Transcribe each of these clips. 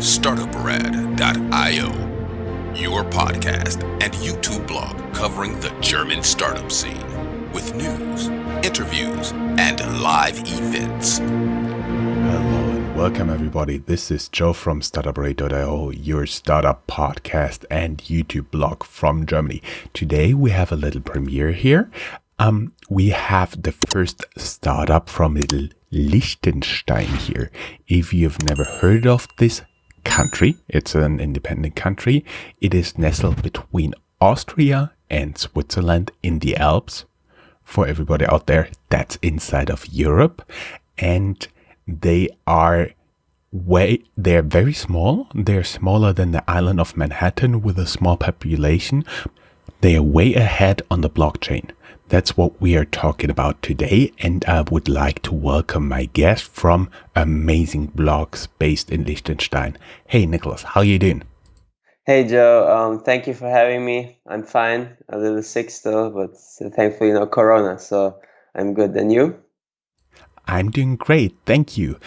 Startuprad.io, your podcast and YouTube blog covering the German startup scene with news, interviews, and live events. Hello and welcome everybody. This is Joe from Startuprad.io, your startup podcast and YouTube blog from Germany. Today we have a little premiere here. We have the first startup from little Liechtenstein here. If you've never heard of this country, it's an independent country. It is nestled between Austria and Switzerland in the Alps. For everybody out there, that's inside of Europe. And they're very small. They're smaller than the island of Manhattan with a small population. They are way ahead on the blockchain. That's what we are talking about today, and I would like to welcome my guest from Amazing Blogs based in Liechtenstein. Hey Nicholas, how you doing? Hey Joe, thank you for having me. I'm fine, a little sick still, but thankfully no corona, so I'm good. And you? I'm doing great, thank you.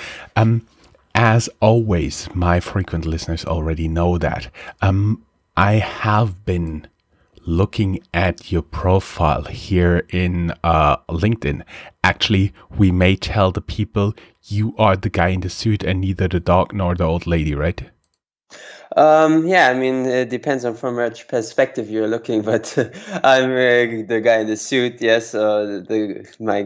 As always, my frequent listeners already know that. I have been looking at your profile here in LinkedIn. Actually, we may tell the people you are the guy in the suit and neither the dog nor the old lady, right? Yeah, I mean, it depends on from which perspective you're looking, but I'm the guy in the suit, yes, with my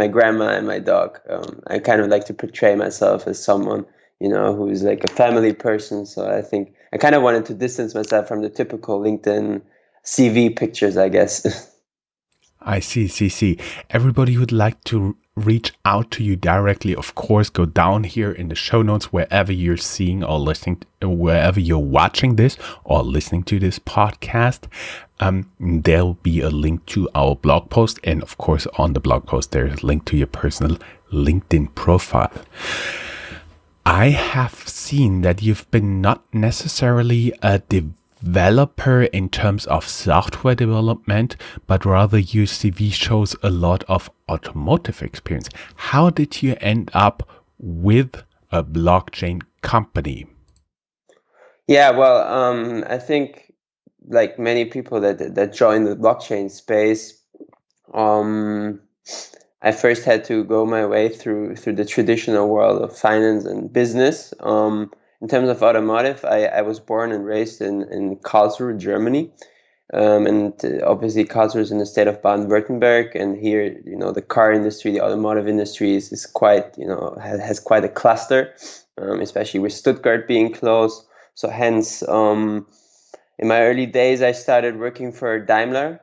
grandma and my dog. I kind of like to portray myself as someone, who's like a family person, so I think I kind of wanted to distance myself from the typical LinkedIn CV pictures, I guess. I see. Everybody who'd like to reach out to you directly, of course, go down here in the show notes wherever you're seeing or listening, wherever you're watching this or listening to this podcast. There'll be a link to our blog post. And of course, on the blog post, there's a link to your personal LinkedIn profile. I have seen that you've been not necessarily a developer in terms of software development, but rather your CV shows a lot of automotive experience. How did you end up with a blockchain company? Yeah, well, I think like many people that join the blockchain space, I first had to go my way through the traditional world of finance and business. In terms of automotive, I was born and raised in Karlsruhe, Germany. And obviously Karlsruhe is in the state of Baden-Württemberg, and here, the car industry, the automotive industry is quite, has quite a cluster, especially with Stuttgart being close. So hence, in my early days, I started working for Daimler.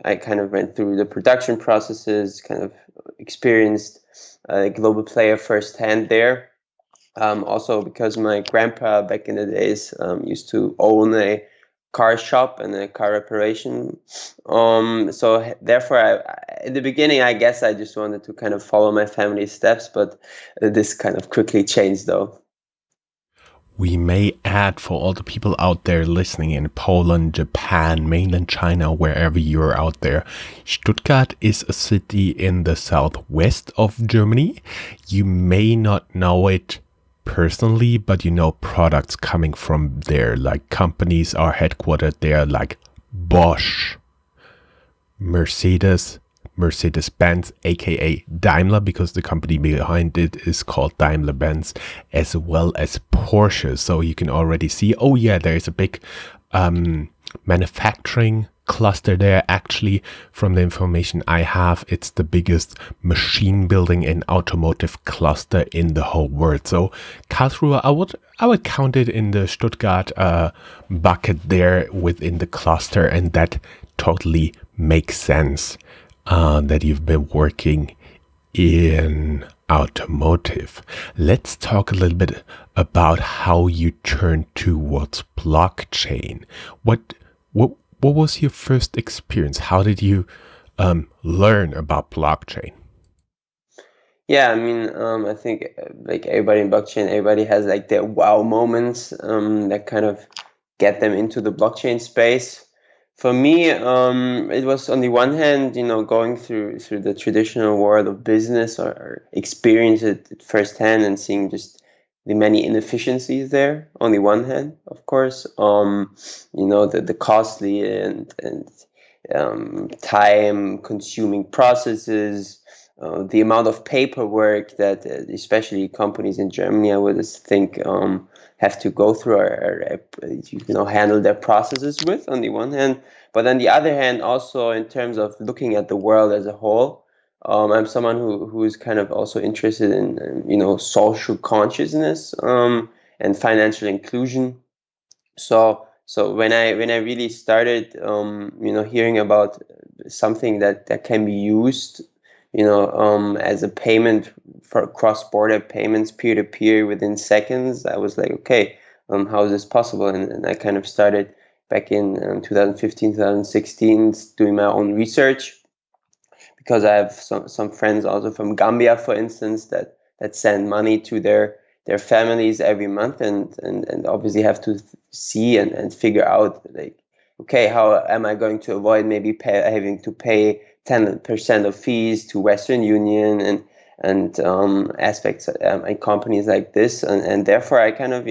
I kind of went through the production processes, kind of experienced a global player firsthand there. Also because my grandpa back in the days used to own a car shop and a car reparation. So therefore, in the beginning, I guess I just wanted to kind of follow my family's steps, but this kind of quickly changed though. We may add for all the people out there listening in Poland, Japan, mainland China, wherever you're out there. Stuttgart is a city in the southwest of Germany. You may not know it personally, but you know products coming from there. Like companies are headquartered there, like Bosch, Mercedes-Benz, aka Daimler, because the company behind it is called Daimler-Benz, as well as Porsche. So you can already see, oh yeah, there is a big manufacturing cluster there. Actually, from the information I have, it's the biggest machine building and automotive cluster in the whole world. So Karlsruhe, I would count it in the Stuttgart bucket there within the cluster, and that totally makes sense that you've been working in automotive. Let's talk a little bit about how you turned towards blockchain. What was your first experience? How did you learn about blockchain? Yeah, I mean, I think like everybody in blockchain, everybody has like their wow moments that kind of get them into the blockchain space. For me, it was on the one hand, going through the traditional world of business or experience it firsthand and seeing just the many inefficiencies there on the one hand, of course, the costly and time consuming processes, the amount of paperwork that especially companies in Germany, I would think, have to go through or handle their processes with on the one hand. But on the other hand, also in terms of looking at the world as a whole, I'm someone who is kind of also interested in social consciousness and financial inclusion. So when I really started hearing about something that can be used as a payment for cross-border payments, peer-to-peer within seconds, I was like, okay, how is this possible? And I kind of started back in 2015, 2016 doing my own research, because I have some friends also from Gambia, for instance, that send money to their families every month, and obviously have to see and figure out, like, okay, how am I going to avoid maybe having to pay 10% of fees to Western Union and aspects and companies like this, and therefore I kind of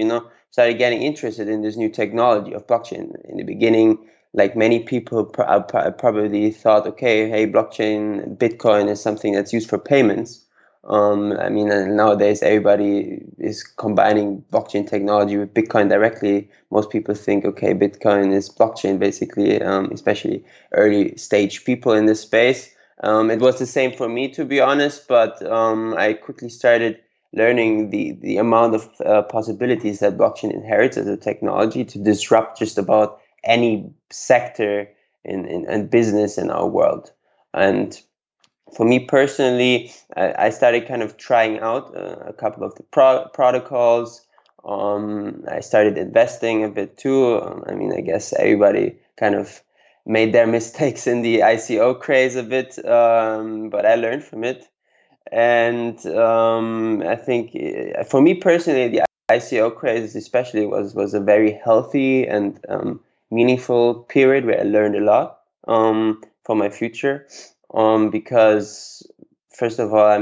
started getting interested in this new technology of blockchain. In the beginning, like many people probably thought, okay, hey, blockchain, Bitcoin is something that's used for payments. And nowadays everybody is combining blockchain technology with Bitcoin directly. Most people think, okay, Bitcoin is blockchain, basically, especially early stage people in this space. It was the same for me, to be honest, but I quickly started learning the amount of possibilities that blockchain inherits as a technology to disrupt just about any sector in business in our world. And for me personally, I started kind of trying out a couple of the protocols. I started investing a bit too. I guess everybody kind of made their mistakes in the ICO craze a bit, but I learned from it. And I think for me personally, the ICO craze especially was a very healthy and meaningful period where I learned a lot for my future. Because first of all, I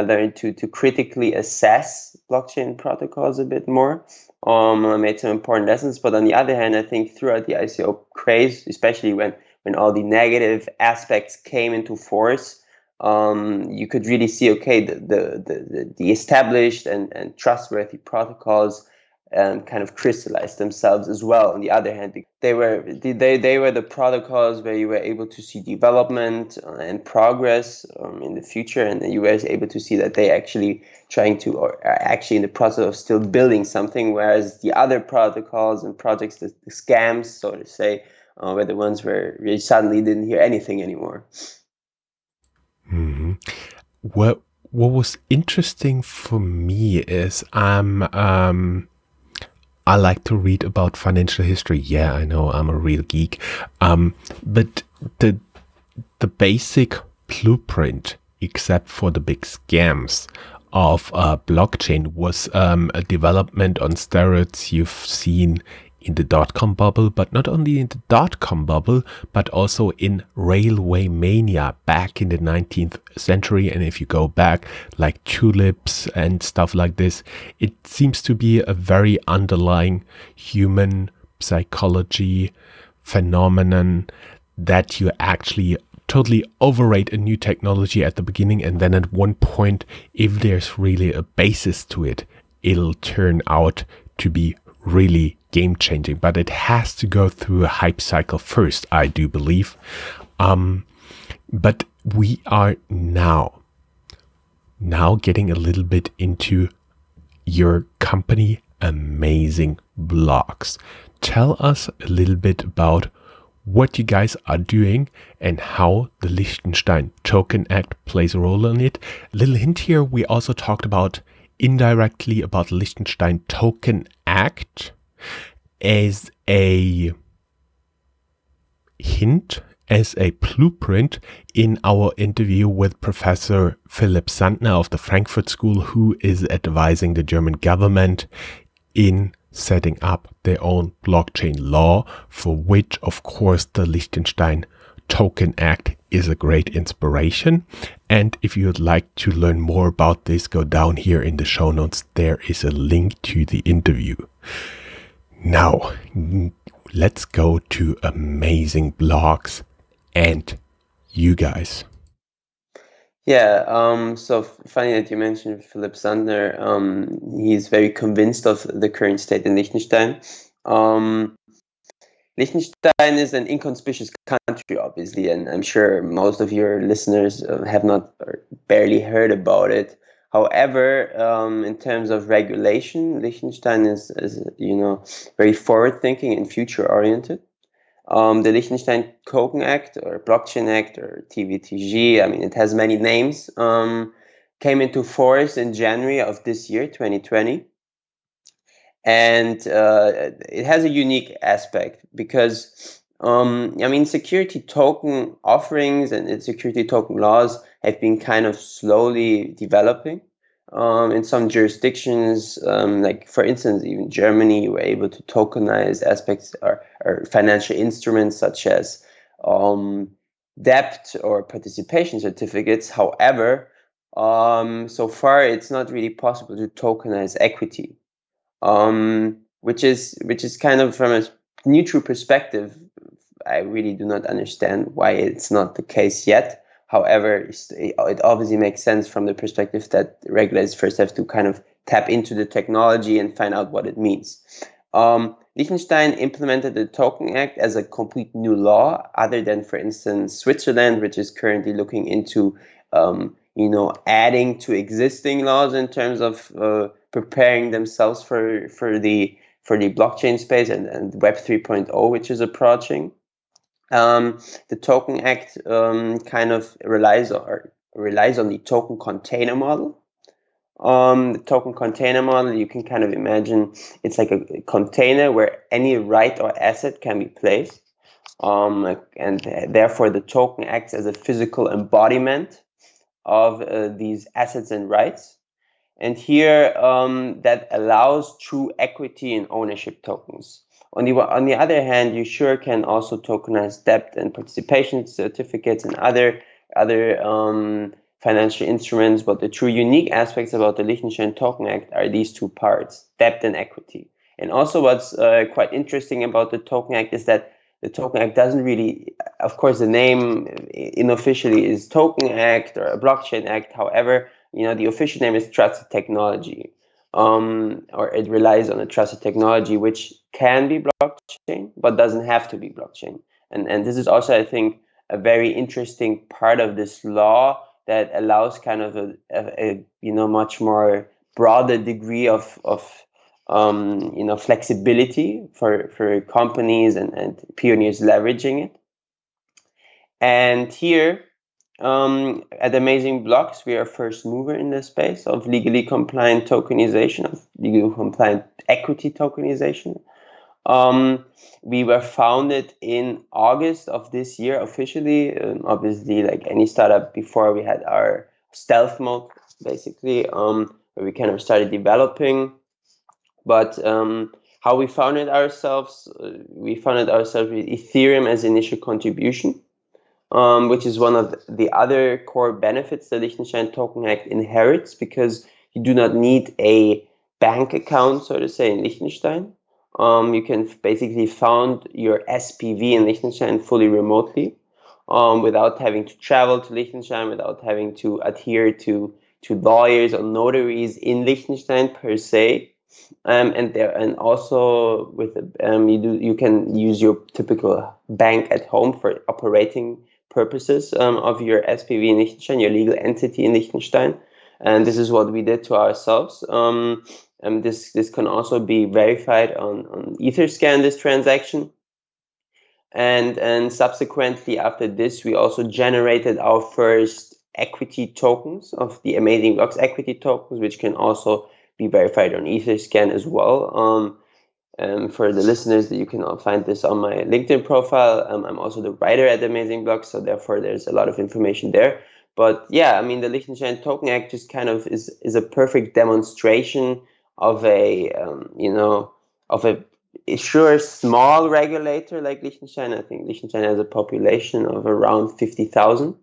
learned to critically assess blockchain protocols a bit more. I made some important lessons, but on the other hand, I think throughout the ICO craze, especially when all the negative aspects came into force, you could really see, okay, the established and trustworthy protocols kind of crystallized themselves as well. On the other hand, they were the protocols where you were able to see development and progress in the future, and you were able to see that they actually trying to, or are actually in the process of still building something, whereas the other protocols and projects, the scams, so to say, were the ones where you suddenly didn't hear anything anymore. Mm-hmm. What was interesting for me is I like to read about financial history. Yeah, I know I'm a real geek. But the basic blueprint, except for the big scams of blockchain, was a development on steroids you've seen in the dot-com bubble, but not only in the dot-com bubble, but also in railway mania back in the 19th century. And if you go back, like tulips and stuff like this, it seems to be a very underlying human psychology phenomenon that you actually totally overrate a new technology at the beginning, and then at one point, if there's really a basis to it, it'll turn out to be really game-changing. But it has to go through a hype cycle first, I do believe. But we are now getting a little bit into your company, Amazing Blocks. Tell us a little bit about what you guys are doing and how the Liechtenstein Token Act plays a role in it. A little hint here, we also talked about indirectly about the Liechtenstein Token Act as a hint, as a blueprint in our interview with Professor Philipp Sandner of the Frankfurt School, who is advising the German government in setting up their own blockchain law, for which, of course, the Liechtenstein Token Act is a great inspiration. And if you'd like to learn more about this, go down here in the show notes. There is a link to the interview. Now, let's go to amazing blogs and you guys. Yeah, so funny that you mentioned Philipp Sandner. He's very convinced of the current state in Liechtenstein. Liechtenstein is an inconspicuous country, obviously, and I'm sure most of your listeners have not or barely heard about it. However, in terms of regulation, Liechtenstein is very forward-thinking and future-oriented. The Liechtenstein Token Act or Blockchain Act or TVTG, I mean, it has many names, came into force in January of this year, 2020. And it has a unique aspect because, security token offerings and security token laws have been kind of slowly developing. In some jurisdictions, like for instance, even Germany, you were able to tokenize aspects or financial instruments such as debt or participation certificates. However, so far it's not really possible to tokenize equity, which is kind of from a neutral perspective. I really do not understand why it's not the case yet. However, it obviously makes sense from the perspective that regulators first have to kind of tap into the technology and find out what it means. Liechtenstein implemented the Token Act as a complete new law, other than, for instance, Switzerland, which is currently looking into, adding to existing laws in terms of preparing themselves for the blockchain space and Web 3.0, which is approaching. The Token Act kind of relies on the token container model. The token container model, you can kind of imagine it's like a container where any right or asset can be placed. And therefore, the token acts as a physical embodiment of these assets and rights. And here, that allows true equity and ownership tokens. On the other hand, you sure can also tokenize debt and participation certificates and other financial instruments. But the true unique aspects about the Liechtenstein Token Act are these two parts: debt and equity. And also, what's quite interesting about the Token Act is that the Token Act doesn't really, of course, the name unofficially is Token Act or a Blockchain Act. However, the official name is trusted technology, or it relies on a trusted technology, which can be blockchain, but doesn't have to be blockchain. And this is also, I think, a very interesting part of this law that allows kind of a much more broader degree of flexibility for companies and pioneers leveraging it. And here, at Amazing Blocks, we are first mover in the space of legally compliant tokenization, of legally compliant equity tokenization. We were founded in August of this year officially. Obviously, like any startup before, we had our stealth mode, basically, where we kind of started developing. But how we founded ourselves with Ethereum as initial contribution. Which is one of the other core benefits the Liechtenstein Token Act inherits, because you do not need a bank account, so to say, in Liechtenstein. You can basically found your SPV in Liechtenstein fully remotely, without having to travel to Liechtenstein, without having to adhere to lawyers or notaries in Liechtenstein per se. And also with you can use your typical bank at home for operating purposes of your SPV in Liechtenstein, your legal entity in Liechtenstein. And this is what we did to ourselves. And this can also be verified on Etherscan, this transaction. And subsequently after this, we also generated our first equity tokens of the Amazing Blocks equity tokens, which can also be verified on Etherscan as well. For the listeners, you can all find this on my LinkedIn profile. I'm also the writer at Amazing Blocks, so therefore there's a lot of information there. But yeah, I mean, the Liechtenstein Token Act just kind of is a perfect demonstration of a sure, a small regulator like Liechtenstein. I think Liechtenstein has a population of around 50,000.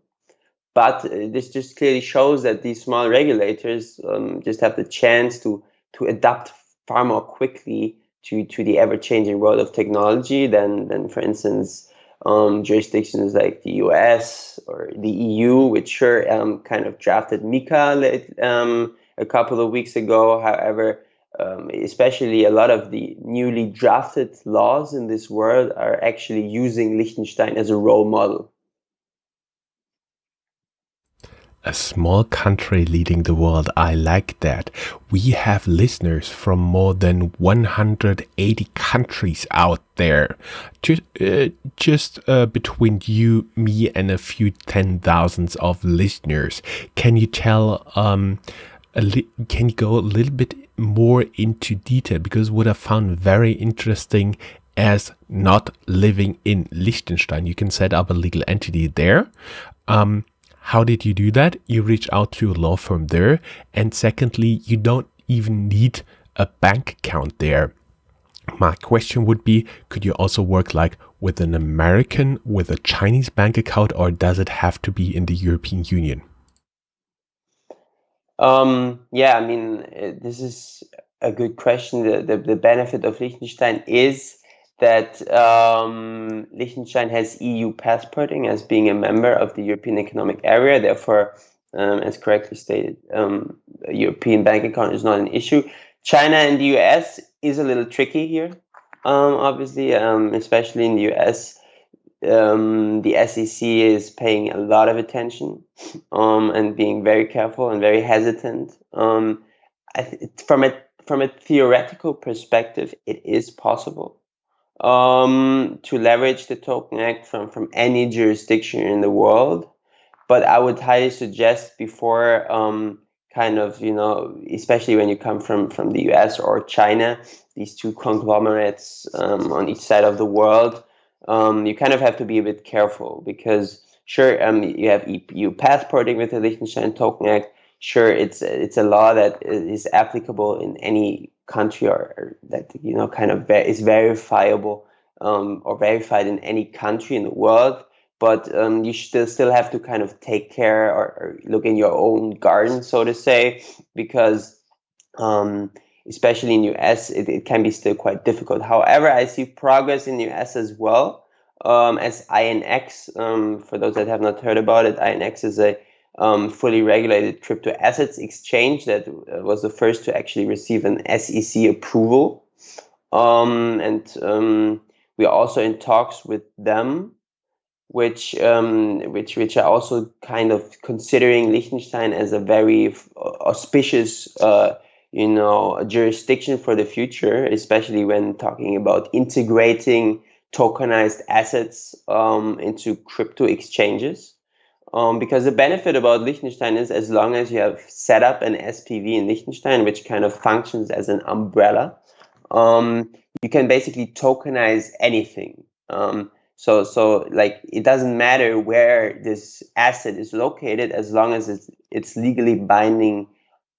But this just clearly shows that these small regulators just have the chance to adapt far more quickly to the ever-changing world of technology than for instance, jurisdictions like the US or the EU, which sure kind of drafted MiCA a couple of weeks ago. However, especially a lot of the newly drafted laws in this world are actually using Liechtenstein as a role model. A small country leading the world. I like that. We have listeners from more than 180 countries out there. Just between you, me, and a few 10,000s of listeners. Can you tell? Can you go a little bit more into detail? Because what I found very interesting, as not living in Liechtenstein, you can set up a legal entity there. How did you do that? You reach out to a law firm there. And secondly, you don't even need a bank account there. My question would be, could you also work like with an American, with a Chinese bank account, or does it have to be in the European Union? Yeah, I mean, this is a good question. The benefit of Liechtenstein is that Liechtenstein has EU passporting as being a member of the European Economic Area. Therefore, as correctly stated, a European bank account is not an issue. China and the US is a little tricky here, obviously, especially in the US. The SEC is paying a lot of attention and being very careful and very hesitant. From a theoretical perspective, it is possible to leverage the Token Act from any jurisdiction in the world. But I would highly suggest before kind of, especially when you come from the US or China, these two conglomerates on each side of the world, you kind of have to be a bit careful because sure, you have EU passporting with the Liechtenstein Token Act. Sure, it's a law that is applicable in any country or that kind of is verifiable or verified in any country in the world. But you still have to kind of take care or look in your own garden, so to say, because especially in US, it can be still quite difficult. However, I see progress in the US as well, as INX. For those that have not heard about it, INX is a fully regulated crypto assets exchange that was the first to actually receive an SEC approval. And we are also in talks with them, which are also kind of considering Liechtenstein as a very auspicious jurisdiction for the future, especially when talking about integrating tokenized assets into crypto exchanges. Because the benefit about Liechtenstein is, as long as you have set up an SPV in Liechtenstein, which kind of functions as an umbrella, you can basically tokenize anything. So like it doesn't matter where this asset is located as long as it's legally binding,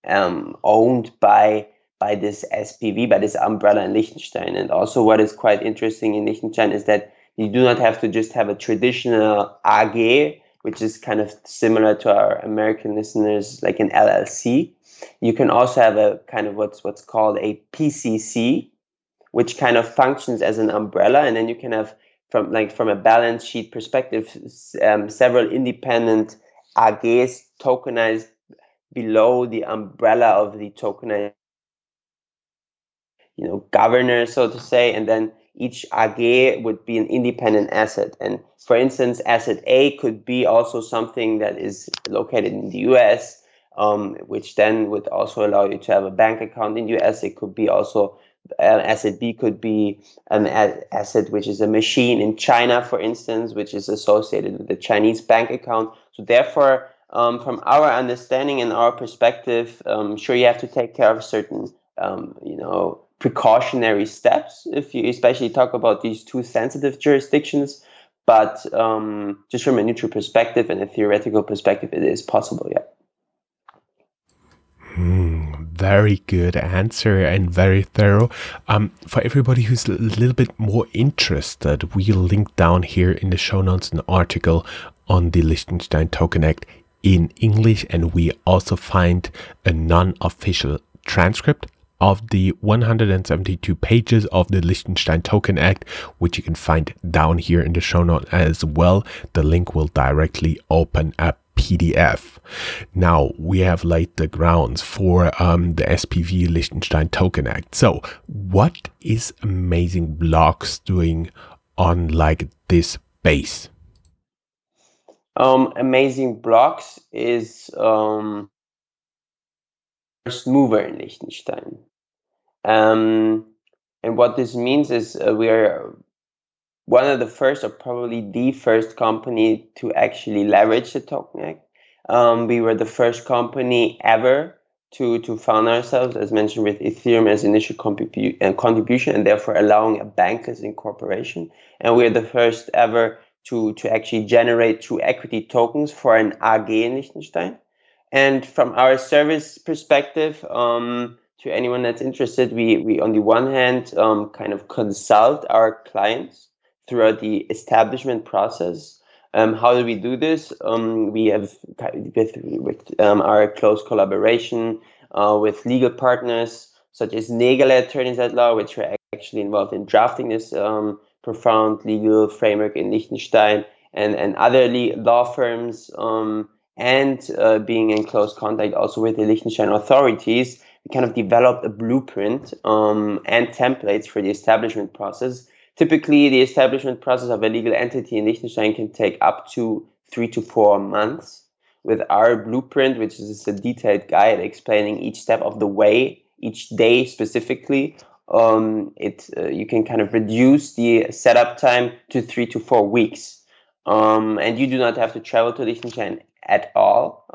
owned by this SPV, by this umbrella in Liechtenstein. And also what is quite interesting in Liechtenstein is that you do not have to just have a traditional AG, which is kind of similar to our American listeners, like an LLC. You can also have a kind of what's called a PCC, which kind of functions as an umbrella, and then you can have from a balance sheet perspective, several independent AGs tokenized below the umbrella of the tokenized governor, so to say, and then each AG would be an independent asset. And for instance, asset A could be also something that is located in the US, which then would also allow you to have a bank account in the US. It could be also asset B could be an asset which is a machine in China, for instance, which is associated with the Chinese bank account. So therefore, from our understanding and our perspective, sure, you have to take care of certain precautionary steps if you especially talk about these two sensitive jurisdictions, but just from a neutral perspective and a theoretical perspective, it is possible. Yeah. very good answer and very thorough. For everybody who's a little bit more interested, we'll link down here in the show notes an article on the Liechtenstein Token Act in English, and we also find a non-official transcript of the 172 pages of the Liechtenstein Token Act, which you can find down here in the show note as well. The link will directly open a PDF. Now we have laid the grounds for the SPV Liechtenstein Token Act. So what is Amazing Blocks doing on like this base? Amazing Blocks is first mover in Liechtenstein. And what this means is we are one of the first, or probably the first company to actually leverage the Token Act. We were the first company ever to found ourselves, as mentioned, with Ethereum as initial contribution, and therefore allowing a bankless incorporation. And we're the first ever to actually generate true equity tokens for an AG in Liechtenstein. And from our service perspective, to anyone that's interested, we on the one hand kind of consult our clients throughout the establishment process. How do we do this? We have with our close collaboration with legal partners such as Nägele Attorneys at Law, which were actually involved in drafting this profound legal framework in Liechtenstein, and other law firms, and being in close contact also with the Liechtenstein authorities. We kind of developed a blueprint and templates for the establishment process. Typically, the establishment process of a legal entity in Liechtenstein can take up to 3 to 4 months. With our blueprint, which is a detailed guide explaining each step of the way, each day specifically, you can kind of reduce the setup time to 3 to 4 weeks. And you do not have to travel to Liechtenstein at all.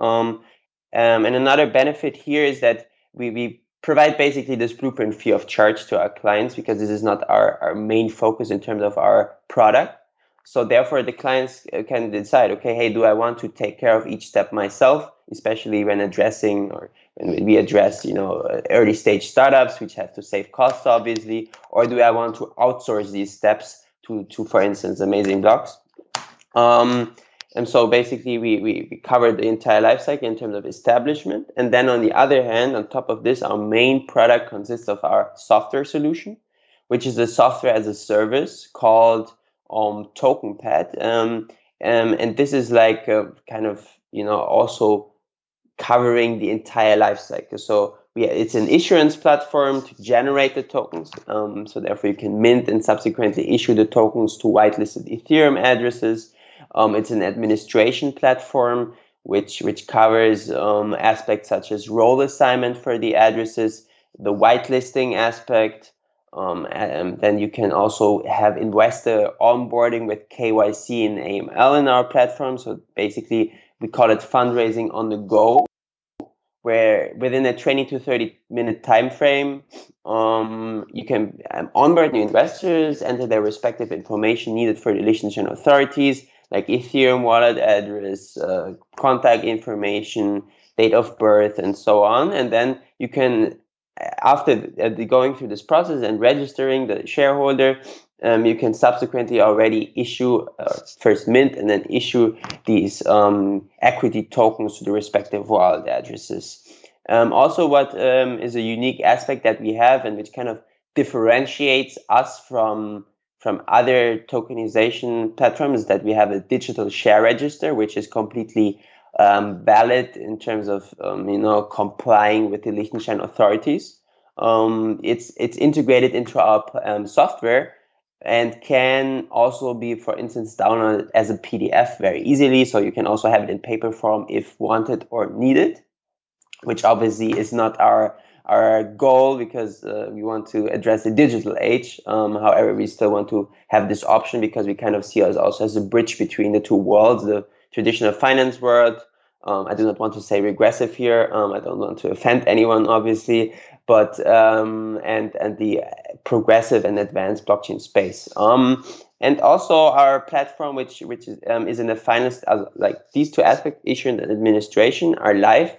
And another benefit here is that we provide basically this blueprint free of charge to our clients, because this is not our main focus in terms of our product. So therefore, the clients can decide, okay, hey, do I want to take care of each step myself, especially when addressing, or when we address, early stage startups, which have to save costs, obviously, or do I want to outsource these steps to for instance, Amazing Blocks? And so basically, we covered the entire life cycle in terms of establishment. And then on the other hand, on top of this, our main product consists of our software solution, which is a software as a service called TokenPad. And this is like a kind of, also covering the entire life cycle. So it's an issuance platform to generate the tokens. So therefore, you can mint and subsequently issue the tokens to whitelisted Ethereum addresses. It's an administration platform which covers aspects such as role assignment for the addresses, the whitelisting aspect. And then you can also have investor onboarding with KYC and AML in our platform. So basically, we call it fundraising on the go, where within a 20 to 30 minute time frame, you can onboard new investors, enter their respective information needed for the Liechtenstein authorities, like Ethereum wallet address, contact information, date of birth, and so on. And then you can, after going through this process and registering the shareholder, you can subsequently already issue first mint and then issue these equity tokens to the respective wallet addresses. Also, what is a unique aspect that we have, and which kind of differentiates us from other tokenization platforms, is that we have a digital share register, which is completely valid in terms of complying with the Liechtenstein authorities. It's integrated into our software, and can also be, for instance, downloaded as a PDF very easily. So you can also have it in paper form if wanted or needed, which obviously is not our goal, because we want to address the digital age. However, we still want to have this option, because we kind of see us also as a bridge between the two worlds, the traditional finance world. I do not want to say regressive here. I don't want to offend anyone, obviously, but and the progressive and advanced blockchain space. And also our platform, which is in the finance, like these two aspects, issuance and administration, are live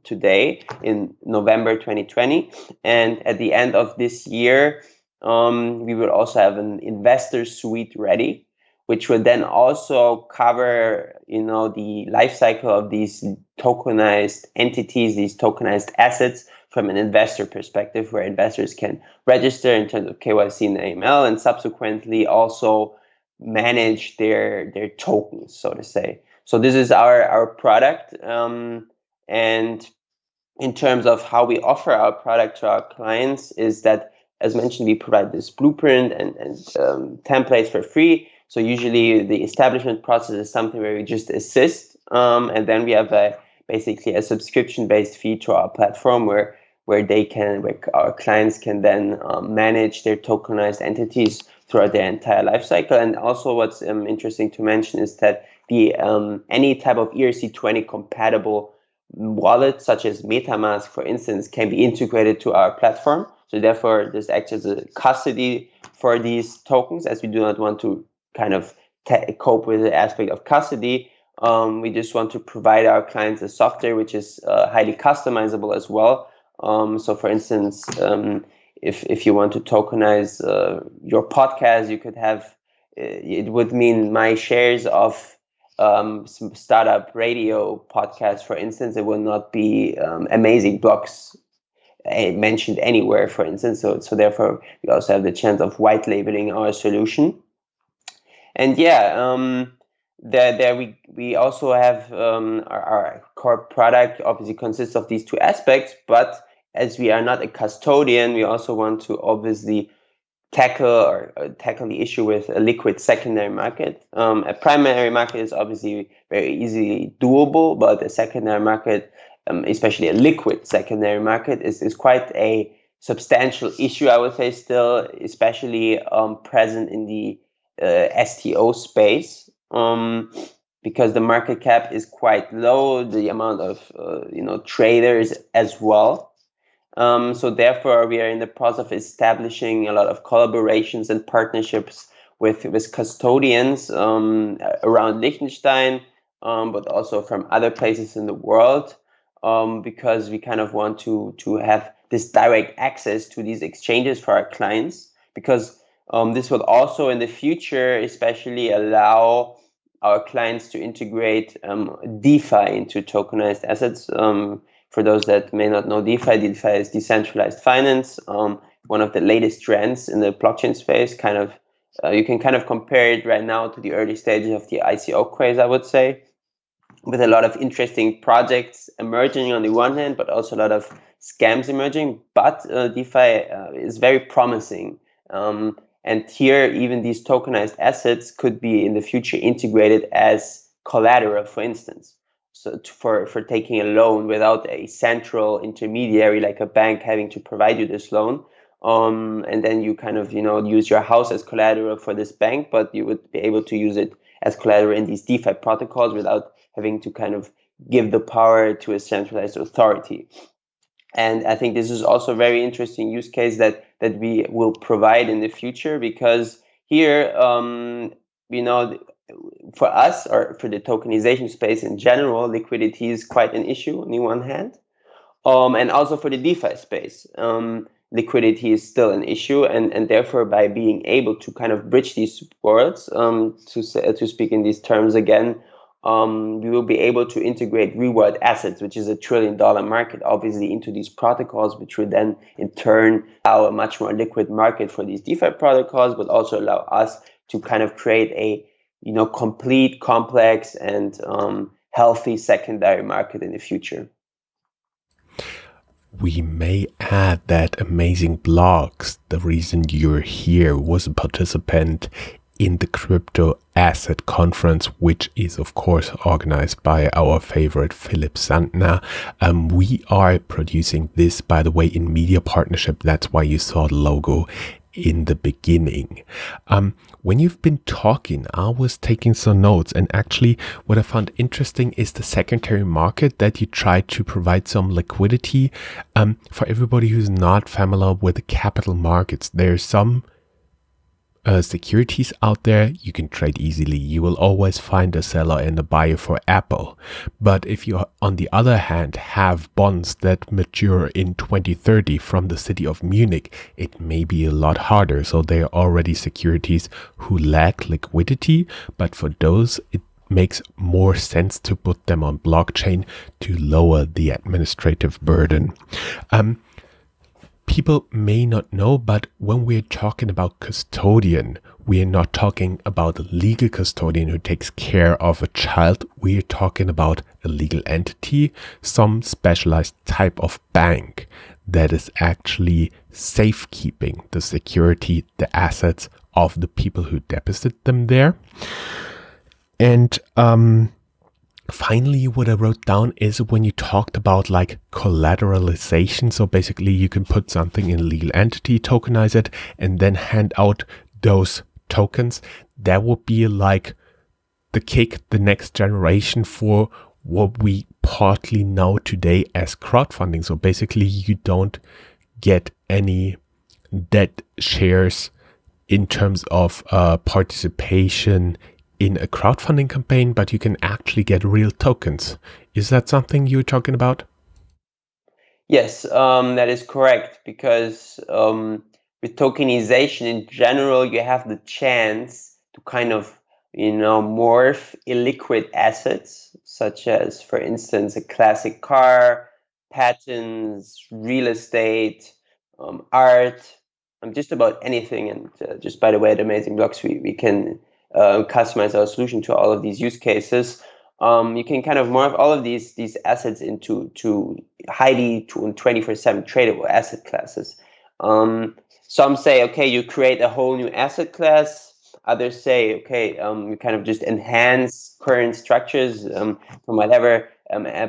today in November 2020. And at the end of this year, we will also have an investor suite ready, which would then also cover, the life cycle of these tokenized entities, these tokenized assets from an investor perspective, where investors can register in terms of KYC and AML, and subsequently also manage their tokens, so to say. So this is our product, and in terms of how we offer our product to our clients is that, as mentioned, we provide this blueprint and templates for free. So usually the establishment process is something where we just assist, and then we have basically a subscription-based fee to our platform where our clients can then manage their tokenized entities throughout their entire life cycle. And also, what's interesting to mention is that the any type of ERC20 compatible wallet, such as MetaMask, for instance, can be integrated to our platform. So therefore, this acts as a custody for these tokens, as we do not want to kind of cope with the aspect of custody. We just want to provide our clients a software which is highly customizable as well. So for instance, if you want to tokenize your podcast, you could have, it would mean my shares of some Startup.io podcast, for instance. It will not be amazing blogs mentioned anywhere, for instance. So therefore, we also have the chance of white labeling our solution. And there we also have our core product obviously consists of these two aspects, but as we are not a custodian, we also want to obviously tackle the issue with a liquid secondary market. A primary market is obviously very easily doable, but a secondary market, especially a liquid secondary market, is quite a substantial issue, I would say, still, especially present in the STO space, because the market cap is quite low, the amount of traders as well. So therefore, we are in the process of establishing a lot of collaborations and partnerships with custodians around Liechtenstein, but also from other places in the world, because we kind of want to have this direct access to these exchanges for our clients, because this will also in the future especially allow our clients to integrate DeFi into tokenized assets. For those that may not know DeFi is decentralized finance, one of the latest trends in the blockchain space. You can kind of compare it right now to the early stages of the ICO craze, I would say, with a lot of interesting projects emerging on the one hand, but also a lot of scams emerging. But DeFi is very promising. And here, even these tokenized assets could be in the future integrated as collateral, for instance. So for taking a loan without a central intermediary like a bank having to provide you this loan. And then you kind of, use your house as collateral for this bank, but you would be able to use it as collateral in these DeFi protocols without having to kind of give the power to a centralized authority. And I think this is also a very interesting use case that we will provide in the future, because here, for us, or for the tokenization space in general, liquidity is quite an issue on the one hand. And also for the DeFi space, liquidity is still an issue. And therefore, by being able to kind of bridge these worlds, to speak in these terms again, we will be able to integrate reward assets, which is $1 trillion market, obviously, into these protocols, which would then in turn allow a much more liquid market for these DeFi protocols, but also allow us to kind of create a complete, complex, and healthy secondary market in the future. We may add that Amazing Blogs, the reason you're here, was a participant in the Crypto Asset Conference, which is of course organized by our favorite Philipp Sandner. We are producing this, by the way, in media partnership. That's why you saw the logo in the beginning. When you've been talking, I was taking some notes, and actually what I found interesting is the secondary market, that you try to provide some liquidity. For everybody who's not familiar with the capital markets, there's some securities out there, you can trade easily. You will always find a seller and a buyer for Apple. But if you, on the other hand, have bonds that mature in 2030 from the city of Munich, it may be a lot harder. So they are already securities who lack liquidity, but for those, it makes more sense to put them on blockchain to lower the administrative burden. People may not know, but when we're talking about custodian, we're not talking about a legal custodian who takes care of a child. We're talking about a legal entity, some specialized type of bank that is actually safekeeping the security, the assets of the people who deposit them there. And finally, what I wrote down is when you talked about like collateralization. So basically you can put something in a legal entity, tokenize it, and then hand out those tokens. That would be like the next generation for what we partly know today as crowdfunding. So basically you don't get any debt shares in terms of participation in a crowdfunding campaign, but you can actually get real tokens. Is that something you're talking about? Yes, that is correct, because with tokenization in general, you have the chance to kind of, morph illiquid assets, such as, for instance, a classic car, patents, real estate, art, just about anything. And just by the way, at Amazing Blocks, we can customize our solution to all of these use cases. You can kind of morph all of these assets into highly 24/7 tradable asset classes. Some say, okay, you create a whole new asset class. Others say, okay, you kind of just enhance current structures from whatever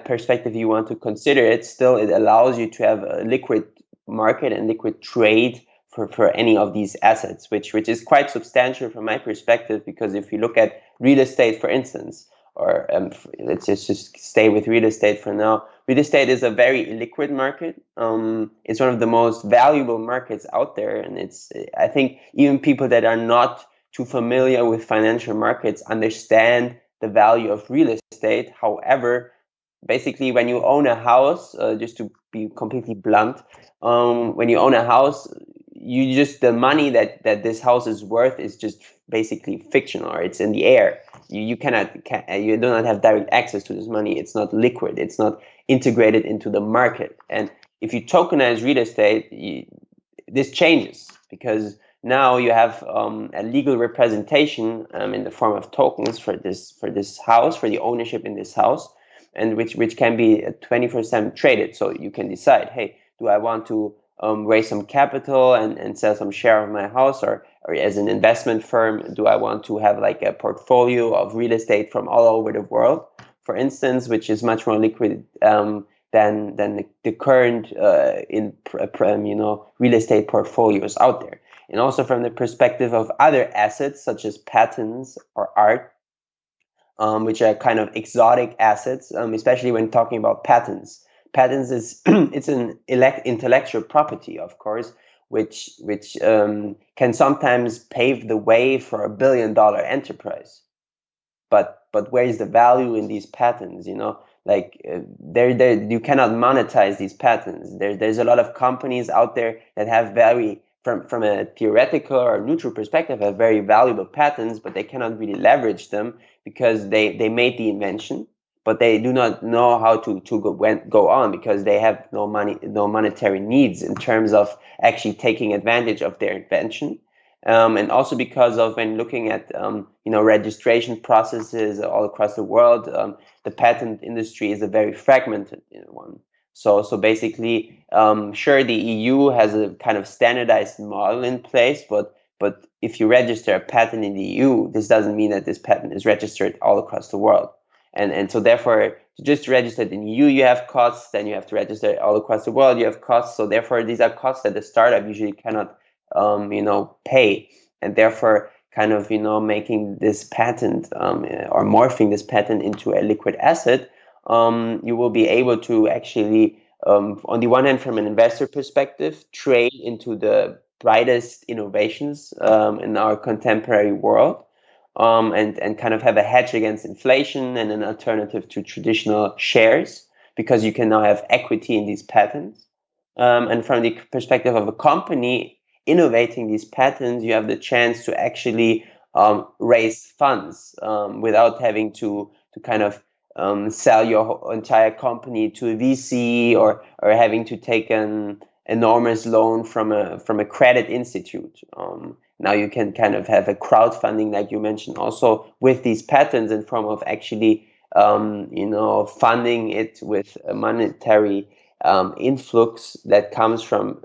perspective you want to consider it. Still, it allows you to have a liquid market and liquid trade for any of these assets, which is quite substantial from my perspective, because if you look at real estate, for instance, or let's just stay with real estate for now. Real estate is a very illiquid market. It's one of the most valuable markets out there, and I think even people that are not too familiar with financial markets understand the value of real estate. However, basically, when you own a house, just to be completely blunt, when you own a house, the money that this house is worth is just basically fictional, or it's in the air. You do not have direct access to this money. It's not liquid. It's not integrated into the market. And if you tokenize real estate, this changes, because now you have a legal representation in the form of tokens for this house, for the ownership in this house, and which can be 24/7 traded. So you can decide, hey, do I want to raise some capital and sell some share of my house, or as an investment firm, do I want to have like a portfolio of real estate from all over the world, for instance, which is much more liquid than the current real estate portfolios out there. And also from the perspective of other assets such as patents or art, which are kind of exotic assets, especially when talking about patents. Patents is it's an intellectual property, of course, which can sometimes pave the way for $1 billion enterprise. But where is the value in these patents? Like there you cannot monetize these patents. There's a lot of companies out there that have from a theoretical or neutral perspective, have very valuable patents, but they cannot really leverage them because they made the invention, but they do not know how to go on, because they have no monetary needs in terms of actually taking advantage of their invention. And also because of, when looking at registration processes all across the world, the patent industry is a very fragmented one. So basically, sure, the EU has a kind of standardized model in place, but if you register a patent in the EU, this doesn't mean that this patent is registered all across the world. And so therefore, to just register it in the EU, you have costs. Then you have to register it all across the world, you have costs. So therefore, these are costs that the startup usually cannot pay, and therefore kind of making this patent or morphing this patent into a liquid asset. You will be able to actually, on the one hand, from an investor perspective, trade into the brightest innovations in our contemporary world, and kind of have a hedge against inflation and an alternative to traditional shares, because you can now have equity in these patents. And from the perspective of a company innovating these patents, you have the chance to actually raise funds without having to kind of sell your entire company to a VC, or having to take an enormous loan from a credit institute. Now you can kind of have a crowdfunding, like you mentioned, also with these patents, in form of actually funding it with a monetary influx that comes from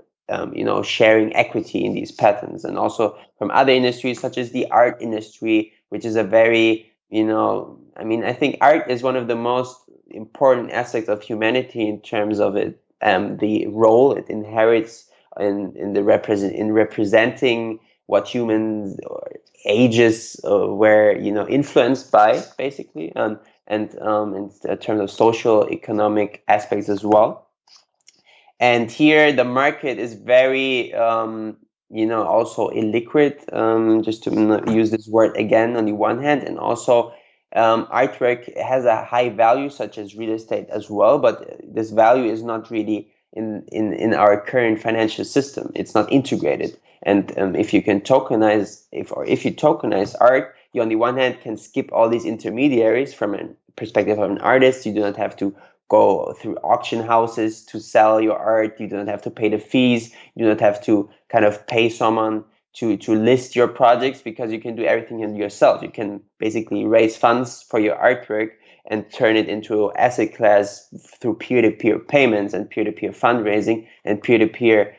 sharing equity in these patents, and also from other industries such as the art industry, which is a very I think art is one of the most important aspects of humanity in terms of the role it inherits in representing what humans or ages were influenced by, basically, and in terms of social economic aspects as well. And here the market is very also illiquid, just to use this word again, on the one hand, and also artwork has a high value, such as real estate as well, but this value is not really in our current financial system. It's not integrated. And if you tokenize art, you on the one hand can skip all these intermediaries. From a perspective of an artist, you do not have to go through auction houses to sell your art. You do not have to pay the fees. You do not have to kind of pay someone to list your projects, because you can do everything yourself. You can basically raise funds for your artwork and turn it into an asset class through peer-to-peer payments and peer-to-peer fundraising and peer-to-peer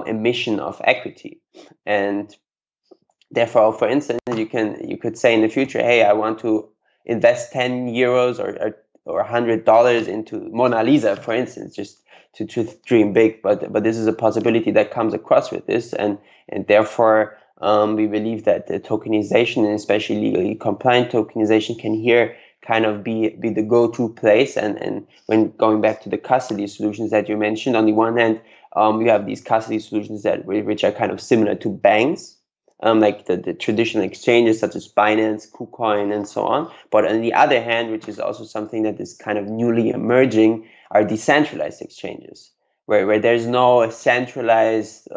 emission of equity. And therefore, for instance, you could say in the future, hey, I want to invest 10 euros or $100 into Mona Lisa, for instance, just to dream big. But this is a possibility that comes across with this, and therefore we believe that the tokenization, and especially legally compliant tokenization, can here kind of be the go-to place. And when going back to the custody solutions that you mentioned, on the one hand, we have these custody solutions which are kind of similar to banks, like the traditional exchanges such as Binance, KuCoin, and so on. But on the other hand, which is also something that is kind of newly emerging, are decentralized exchanges, where there's no centralized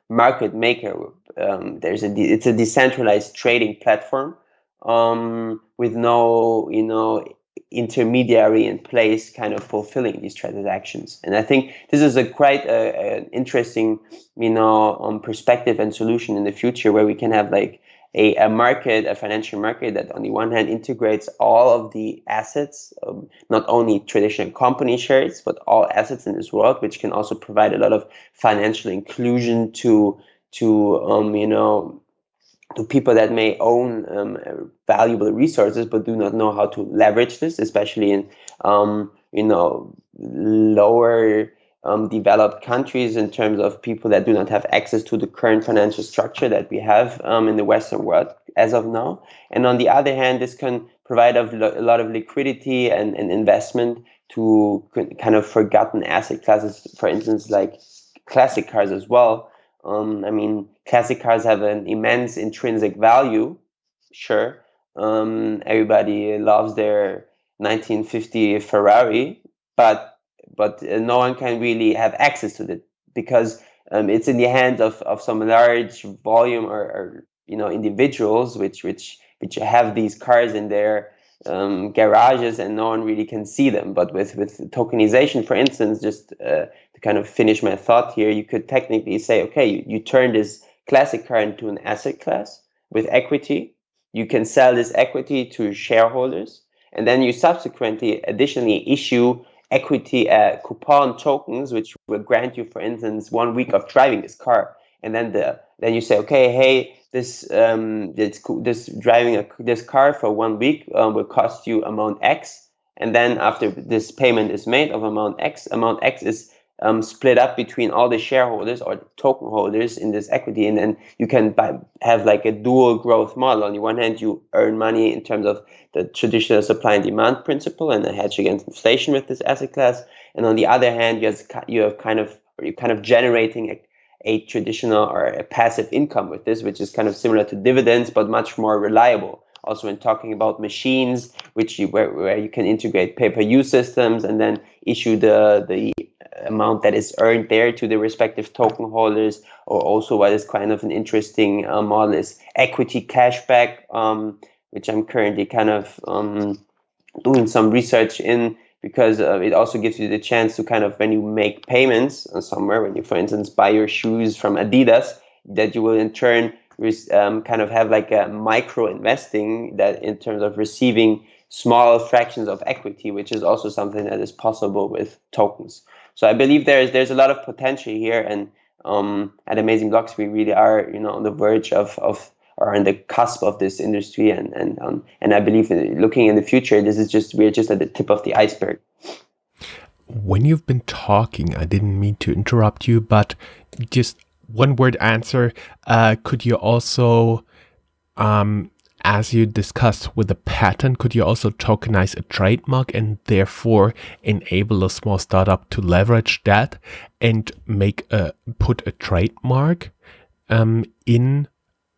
market maker. It's a decentralized trading platform with no intermediary in place, kind of fulfilling these transactions. And I think this is a quite an interesting perspective and solution in the future, where we can have like a market, a financial market, that on the one hand integrates all of the assets, not only traditional company shares, but all assets in this world, which can also provide a lot of financial inclusion to people that may own valuable resources but do not know how to leverage this, especially in lower developed countries, in terms of people that do not have access to the current financial structure that we have in the Western world as of now. And on the other hand, this can provide a lot of liquidity and investment to kind of forgotten asset classes, for instance, like classic cars as well. Classic cars have an immense intrinsic value. Sure, everybody loves their 1950 Ferrari, but no one can really have access to it, because it's in the hands of some large volume or individuals which have these cars in their garages, and no one really can see them. But with tokenization, for instance, just to kind of finish my thought here, you could technically say, okay, you turn this classic car into an asset class with equity. You can sell this equity to shareholders, and then you subsequently additionally issue equity coupon tokens, which will grant you, for instance, 1 week of driving this car. And then you say, okay, hey, this driving this car for 1 week will cost you amount X, and then after this payment is made of amount X is split up between all the shareholders or token holders in this equity, and then you can have like a dual growth model. On the one hand, you earn money in terms of the traditional supply and demand principle and a hedge against inflation with this asset class, and on the other hand, you're kind of generating a traditional or a passive income with this, which is kind of similar to dividends, but much more reliable. Also, in talking about machines, where you can integrate pay-per-use systems and then issue the amount that is earned there to the respective token holders, or also what is kind of an interesting model is equity cashback, which I'm currently kind of doing some research in, because it also gives you the chance to kind of, when you make payments somewhere, when you, for instance, buy your shoes from Adidas, that you will in turn kind of have like a micro investing, that in terms of receiving small fractions of equity, which is also something that is possible with tokens. So I believe there's a lot of potential here, and at Amazing Blocks we really are, on the verge of or on the cusp of this industry, and I believe looking in the future, we're just at the tip of the iceberg. When you've been talking, I didn't mean to interrupt you, but just one word answer. Could you also, as you discussed with the patent, could you also tokenize a trademark and therefore enable a small startup to leverage that and put a trademark in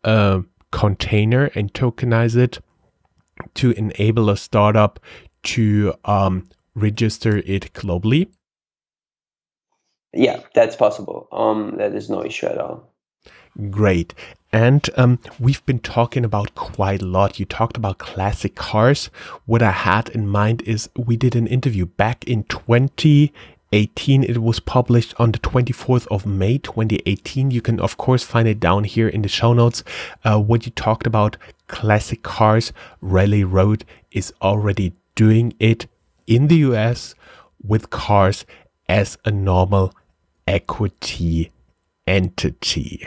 a container and tokenize it to enable a startup to register it globally? Yeah, that's possible. That is no issue at all. Great. And we've been talking about quite a lot. You talked about classic cars. What I had in mind is we did an interview back in 2018. It was published on the 24th of May, 2018. You can, of course, find it down here in the show notes. What you talked about, classic cars, Rally Road is already doing it in the US with cars as a normal equity entity.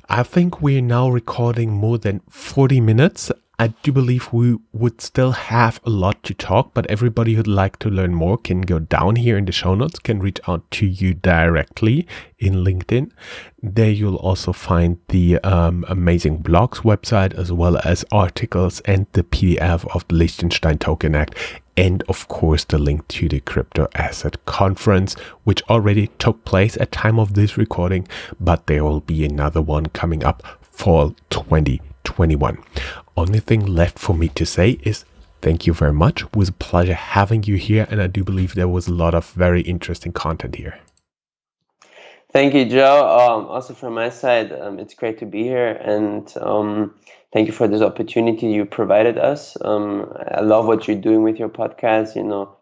I think we're now recording more than 40 minutes. I do believe we would still have a lot to talk, but everybody who'd like to learn more can go down here in the show notes, can reach out to you directly in LinkedIn. There you'll also find the Amazing Blogs website, as well as articles and the PDF of the Liechtenstein Token Act, and of course the link to the Crypto Asset Conference, which already took place at time of this recording, but there will be another one coming up fall 2021. Only thing left for me to say is thank you very much. It was a pleasure having you here, and I do believe there was a lot of very interesting content here. Thank you, Joe. Also from my side, it's great to be here, and thank you for this opportunity you provided us. I love what you're doing with your podcast,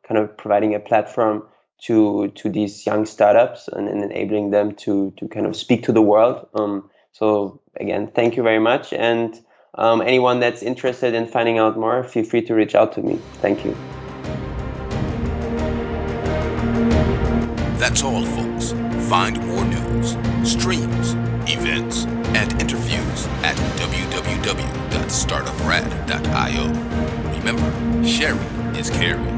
kind of providing a platform to these young startups and enabling them to kind of speak to the world. So again, thank you very much. And anyone that's interested in finding out more, feel free to reach out to me. Thank you. That's all, folks. Find more news, streams, events, and interviews at www.startuprad.io. Remember, sharing is caring.